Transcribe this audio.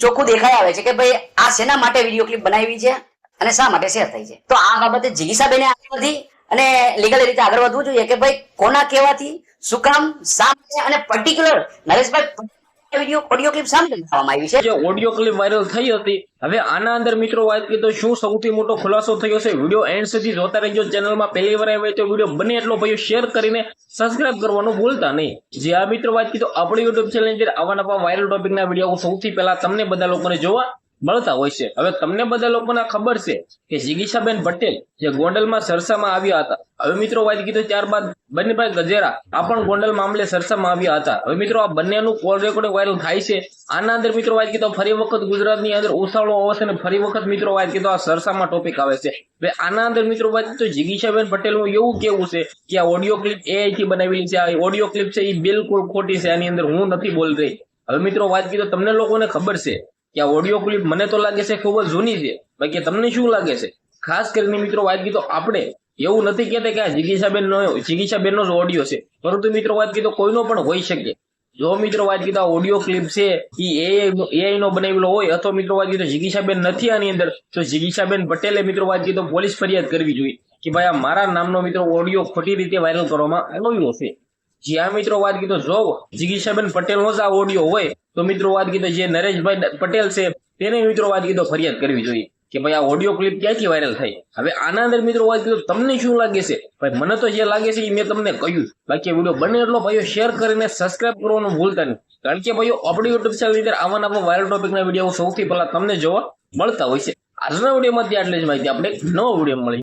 ચોખ્ખું દેખાઈ આવે છે કે ભાઈ આ શેના માટે વિડીયો ક્લિપ બનાવી છે અને શા માટે શેર થઈ છે. તો આ બાબતે જિગીશાબેને આગળ વધી અને લીગલ રીતે આગળ વધવું જોઈએ કે ભાઈ કોના કહેવાથી, શું કામ, શા માટે અને particular Nareshbhai video audio clip સામે બનાવવામાં આવી છે. જે ઓડિયો ક્લિપ વાયરલ થઈ હતી, હવે આના અંદર મિત્રો વાત કરીએ તો શું સૌથી મોટો ખુલાસો થયો છે. વિડીયો એન્ડ સુધી જોતા રહેજો. ચેનલમાં પહેલી વાર આવે તો વિડીયો બને એટલો ભાઈઓ શેર કરીને સબસ્ક્રાઇબ કરવાનું ભૂલતા નહીં. જે આ મિત્રો વાત કરીએ તો આપણી યુટ્યુબ ચેનલ અંદર આવા નવા વાયરલ ટોપિકના વિડીયો સૌથી પહેલા તમને બધા લોકોને જોવા મળતા હોય છે. હવે તમને બધા લોકોને ખબર છે કે જિગીશાબેન પટેલ જે ગોંડલમાં સરસામાં આવ્યા હતા. હવે મિત્રો વાત કીધું ત્યારબાદ બન્નીભાઈ ગજેરા આ પણ ગોંડલ મામલે સરસામાં આવ્યા હતા. હવે મિત્રો આ બંનેનું કોલ રેકોર્ડિંગ વાયરલ થાય છે. આના અંદર મિત્રો વાત કીધું ફરી વખત ગુજરાતની અંદર ઉછાળો આવશે અને ફરી વખત મિત્રો વાત કીધું આ સરસામાં ટોપિક આવે છે. હવે આના અંદર મિત્રો વાત કીધું જિગીશાબેન પટેલનું એવું કેવું છે કે આ ઓડિયો ક્લિપ એઆઈ થી બનાવેલી છે. આ ઓડિયો ક્લિપ છે એ બિલકુલ ખોટી છે. આની અંદર હું નથી બોલ રહી. હવે મિત્રો વાત કીધું તમને લોકોને ખબર છે કે આ ઓડિયો ક્લિપ મને તો લાગે છે ખૂબ જ જૂની છે. બાકી તમને શું લાગે છે? ખાસ કરીને મિત્રો વાત કીધો આપણે એવું નથી કહેતા કે આ જિગીશાબેનનો જ ઓડિયો છે, પરંતુ મિત્રો વાત કીધો કોઈનો પણ હોઈ શકે. જો મિત્રો વાત કીધો ઓડિયો ક્લિપ છે એ એઆઈ નો બનાવેલો હોય અથવા મિત્રો વાત કીધો જિગીશાબેન નથી આની અંદર, તો જિગીશાબેન પટેલે મિત્રો વાત કીધો પોલીસ ફરિયાદ કરવી જોઈએ કે ભાઈ આ મારા નામનો મિત્રો ઓડિયો ખોટી રીતે વાયરલ કરવામાં આવ્યો છે. જ્યાં મિત્રો વાત કીધો જો જિગીશાબેન પટેલનો જ આ ઓડિયો હોય તો મિત્રો વાત કીધો જે નરેશભાઈ પટેલ છે તેને મિત્રો વાત કીધો ફરિયાદ કરવી જોઈએ કે ભાઈ આ ઓડિયો ક્લિપ ક્યાંથી વાયરલ થઈ. હવે આના અંદર મિત્રો વાત કીધો તમને શું લાગે છે? ભાઈ મને તો જે લાગે છે એ મેં તમને કહ્યું. બાકી વિડીયો બને એટલો ભાઈઓ શેર કરીને સબસ્ક્રાઇબ કરવાનું ભૂલતા નહીં, કારણ કે ભાઈઓ આપણી યુટ્યુબ ચેનલ અંદર આવા નવા વાયરલ ટોપિકના વિડીયો સૌથી પહેલા તમને જોવા મળતા હોય છે. આજના વિડીયોમાં આટલી જ માહિતી. આપણે નવો વિડીયો મળી.